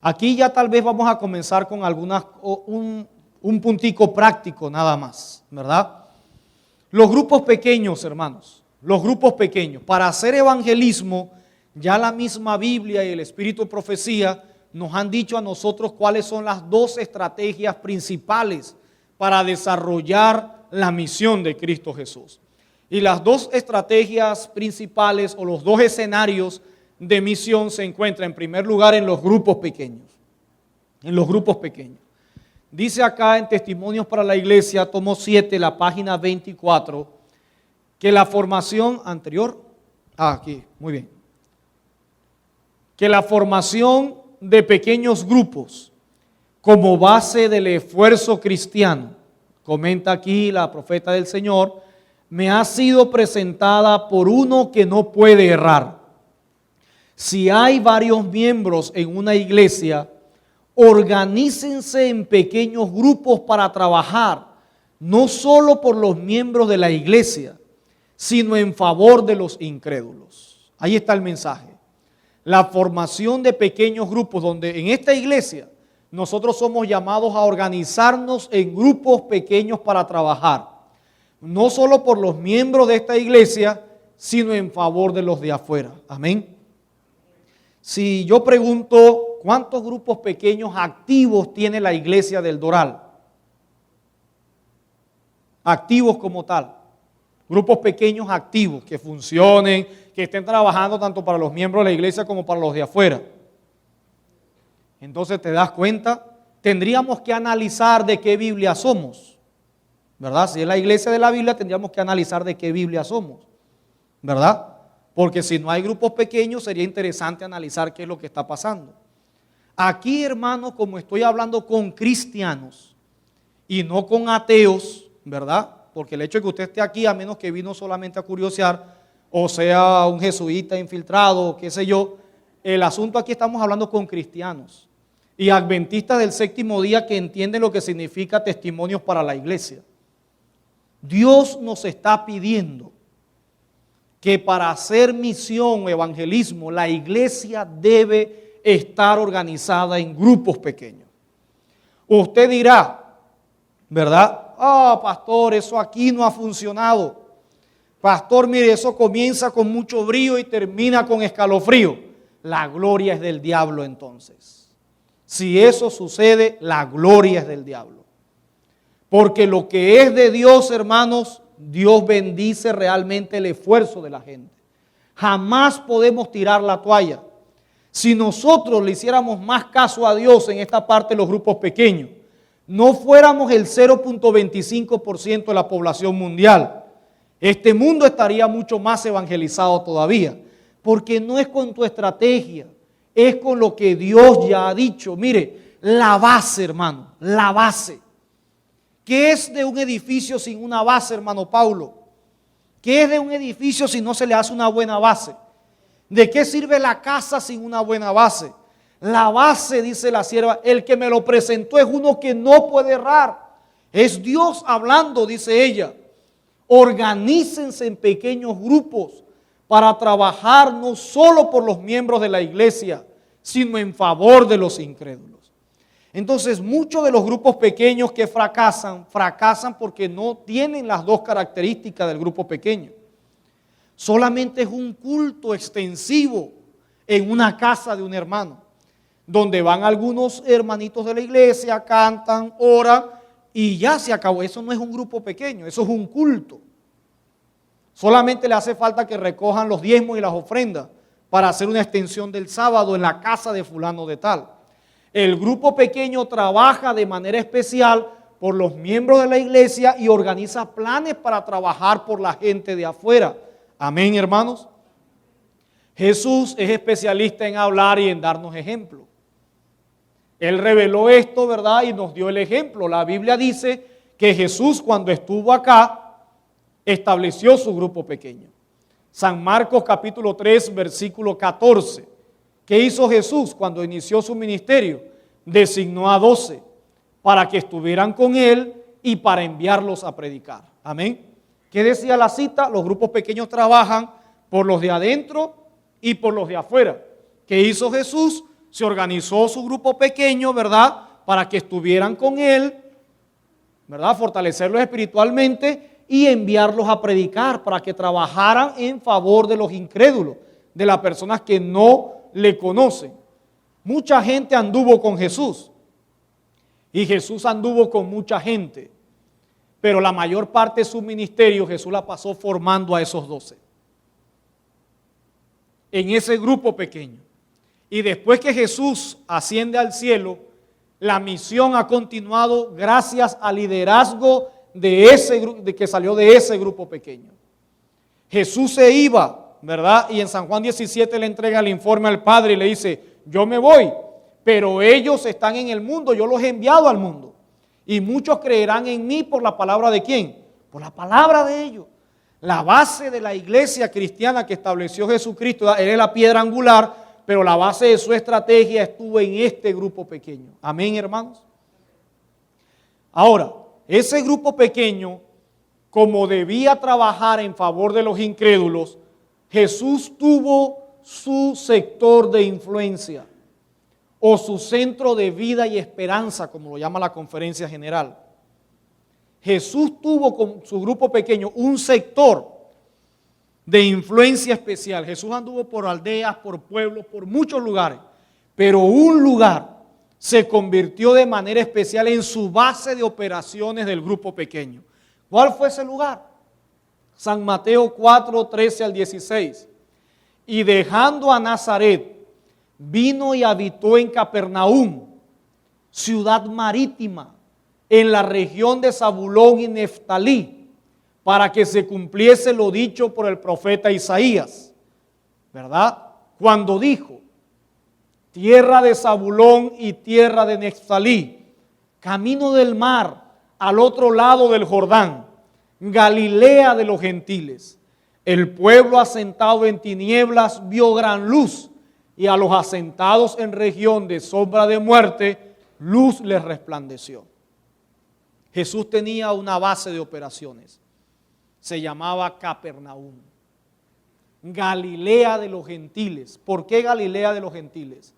Aquí ya tal vez vamos a comenzar con un puntico práctico nada más, ¿verdad? Los grupos pequeños, hermanos, los grupos pequeños. Para hacer evangelismo, ya la misma Biblia y el Espíritu de Profecía nos han dicho a nosotros cuáles son las dos estrategias principales para desarrollar la misión de Cristo Jesús. Y las dos estrategias principales o los dos escenarios de misión se encuentran en primer lugar en los grupos pequeños. En los grupos pequeños. Dice acá en Testimonios para la Iglesia, tomo 7, la página 24, que la formación anterior, aquí, muy bien, que la formación de pequeños grupos como base del esfuerzo cristiano, comenta aquí la profeta del Señor, me ha sido presentada por uno que no puede errar. Si hay varios miembros en una iglesia, organícense en pequeños grupos para trabajar, no solo por los miembros de la iglesia, sino en favor de los incrédulos. Ahí está el mensaje. La formación de pequeños grupos, donde en esta iglesia nosotros somos llamados a organizarnos en grupos pequeños para trabajar, no solo por los miembros de esta iglesia, sino en favor de los de afuera. Amén. Si yo pregunto, ¿cuántos grupos pequeños activos tiene la iglesia del Doral? Activos como tal. Grupos pequeños activos que funcionen, que estén trabajando tanto para los miembros de la iglesia como para los de afuera. Entonces te das cuenta, tendríamos que analizar de qué Biblia somos, ¿verdad? Si es la iglesia de la Biblia, tendríamos que analizar de qué Biblia somos, ¿verdad? Porque si no hay grupos pequeños, sería interesante analizar qué es lo que está pasando. Aquí, hermano, como estoy hablando con cristianos y no con ateos, ¿verdad? Porque el hecho de que usted esté aquí, a menos que vino solamente a curiosear, o sea un jesuita infiltrado, qué sé yo, el asunto aquí estamos hablando con cristianos y adventistas del séptimo día que entienden lo que significa testimonios para la iglesia. Dios nos está pidiendo que para hacer misión o evangelismo, la iglesia debe estar organizada en grupos pequeños. Usted dirá, ¿verdad? Pastor, eso aquí no ha funcionado. Pastor, mire, eso comienza con mucho brío y termina con escalofrío. La gloria es del diablo entonces. Si eso sucede, la gloria es del diablo. Porque lo que es de Dios, hermanos, Dios bendice realmente el esfuerzo de la gente. Jamás podemos tirar la toalla. Si nosotros le hiciéramos más caso a Dios en esta parte de los grupos pequeños, no fuéramos el 0.25% de la población mundial, este mundo estaría mucho más evangelizado todavía. Porque no es con tu estrategia, es con lo que Dios ya ha dicho. Mire, la base, hermano, la base. ¿Qué es de un edificio sin una base, hermano Paulo? ¿Qué es de un edificio si no se le hace una buena base? ¿De qué sirve la casa sin una buena base? La base, dice la sierva, el que me lo presentó es uno que no puede errar. Es Dios hablando, dice ella. Organícense en pequeños grupos para trabajar no solo por los miembros de la iglesia, sino en favor de los incrédulos. Entonces, muchos de los grupos pequeños que fracasan porque no tienen las dos características del grupo pequeño. Solamente es un culto extensivo en una casa de un hermano, donde van algunos hermanitos de la iglesia, cantan, oran y ya se acabó. Eso no es un grupo pequeño, eso es un culto. Solamente le hace falta que recojan los diezmos y las ofrendas para hacer una extensión del sábado en la casa de fulano de tal. El grupo pequeño trabaja de manera especial por los miembros de la iglesia y organiza planes para trabajar por la gente de afuera. Amén, hermanos. Jesús es especialista en hablar y en darnos ejemplo. Él reveló esto, ¿verdad? Y nos dio el ejemplo. La Biblia dice que Jesús, cuando estuvo acá, estableció su grupo pequeño. San Marcos capítulo 3, versículo 14. ¿Qué hizo Jesús cuando inició su ministerio? Designó a 12 para que estuvieran con él y para enviarlos a predicar. Amén. ¿Qué decía la cita? Los grupos pequeños trabajan por los de adentro y por los de afuera. ¿Qué hizo Jesús? se organizó su grupo pequeño, ¿verdad? Para que estuvieran con él, ¿verdad? Fortalecerlos espiritualmente y enviarlos a predicar para que trabajaran en favor de los incrédulos, de las personas que no le conocen. Mucha gente anduvo con Jesús y Jesús anduvo con mucha gente, pero la mayor parte de su ministerio Jesús la pasó formando a esos 12 en ese grupo pequeño. Y después que Jesús asciende al cielo, la misión ha continuado gracias al liderazgo de que salió de ese grupo pequeño. Jesús se iba, ¿verdad? Y en San Juan 17 le entrega el informe al Padre y le dice: yo me voy, pero ellos están en el mundo, yo los he enviado al mundo. Y muchos creerán en mí por la palabra de ¿quién? Por la palabra de ellos. La base de la iglesia cristiana que estableció Jesucristo, él es la piedra angular, pero la base de su estrategia estuvo en este grupo pequeño. Amén, hermanos. Ahora, ese grupo pequeño, como debía trabajar en favor de los incrédulos, Jesús tuvo su sector de influencia o su centro de vida y esperanza, como lo llama la conferencia general. Jesús tuvo con su grupo pequeño un sector de influencia especial. Jesús anduvo por aldeas, por pueblos, por muchos lugares, pero un lugar se convirtió de manera especial en su base de operaciones del grupo pequeño. ¿Cuál fue ese lugar? San Mateo 4, 13 al 16. Y dejando a Nazaret, vino y habitó en Capernaum, ciudad marítima, en la región de Zabulón y Neftalí, para que se cumpliese lo dicho por el profeta Isaías, ¿verdad? Cuando dijo: tierra de Zabulón y tierra de Neftalí, camino del mar, al otro lado del Jordán, Galilea de los gentiles. El pueblo asentado en tinieblas vio gran luz, y a los asentados en región de sombra de muerte, luz les resplandeció. Jesús tenía una base de operaciones. Se llamaba Capernaum. Galilea de los gentiles. ¿Por qué Galilea de los gentiles?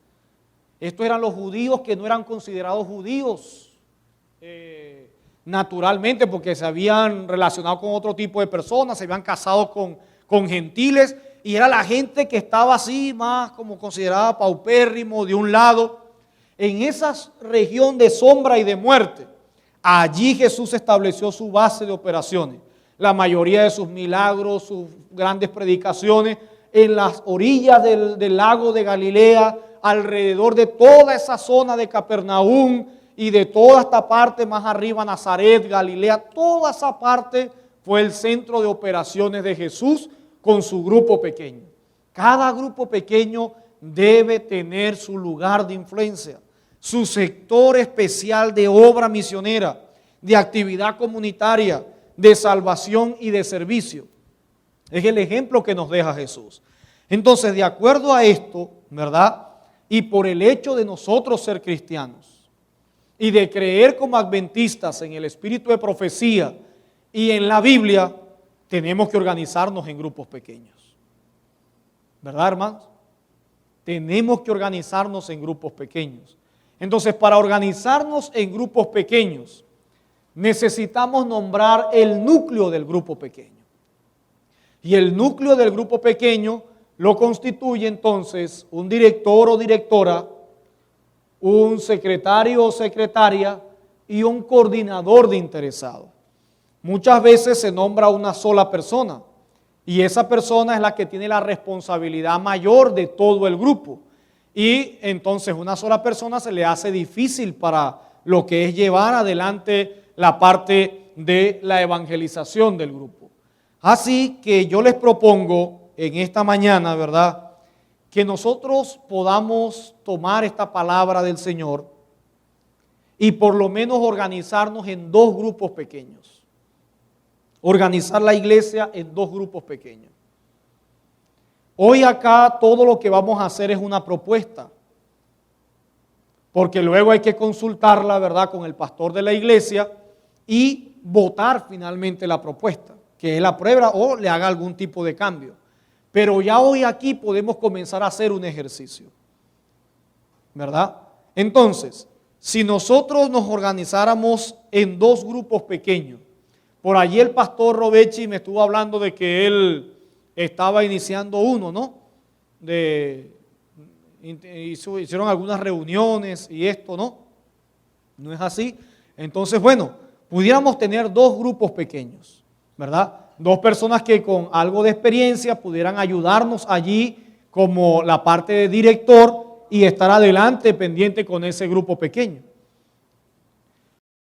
Estos eran los judíos que no eran considerados judíos naturalmente, porque se habían relacionado con otro tipo de personas, se habían casado con gentiles, y era la gente que estaba así más como considerada paupérrimo de un lado. En esa región de sombra y de muerte, allí Jesús estableció su base de operaciones. La mayoría de sus milagros, sus grandes predicaciones, en las orillas del lago de Galilea, alrededor de toda esa zona de Capernaum y de toda esta parte más arriba, Nazaret, Galilea, toda esa parte fue el centro de operaciones de Jesús con su grupo pequeño. Cada grupo pequeño debe tener su lugar de influencia, su sector especial de obra misionera, de actividad comunitaria, de salvación y de servicio. Es el ejemplo que nos deja Jesús. Entonces, de acuerdo a esto, ¿verdad? Y por el hecho de nosotros ser cristianos y de creer como adventistas en el espíritu de profecía y en la Biblia, tenemos que organizarnos en grupos pequeños. ¿Verdad, hermanos? Tenemos que organizarnos en grupos pequeños. Entonces, para organizarnos en grupos pequeños, necesitamos nombrar el núcleo del grupo pequeño. Y el núcleo del grupo pequeño lo constituye entonces un director o directora, un secretario o secretaria y un coordinador de interesados. Muchas veces se nombra una sola persona y esa persona es la que tiene la responsabilidad mayor de todo el grupo. Y entonces una sola persona se le hace difícil para lo que es llevar adelante la parte de la evangelización del grupo. Así que yo les propongo en esta mañana, ¿verdad?, que nosotros podamos tomar esta palabra del Señor y por lo menos organizarnos en dos grupos pequeños. Organizar la iglesia en dos grupos pequeños. Hoy acá todo lo que vamos a hacer es una propuesta, porque luego hay que consultarla, ¿verdad?, con el pastor de la iglesia y votar finalmente la propuesta, que él aprueba o le haga algún tipo de cambio. Pero ya hoy aquí podemos comenzar a hacer un ejercicio. ¿verdad? Entonces, si nosotros nos organizáramos en dos grupos pequeños, por allí el pastor Robechi me estuvo hablando de que él estaba iniciando uno, ¿no? Hicieron algunas reuniones y esto, ¿no? ¿No es así? Entonces, bueno, pudiéramos tener dos grupos pequeños, ¿verdad? Dos personas que con algo de experiencia pudieran ayudarnos allí como la parte de director y estar adelante pendiente con ese grupo pequeño.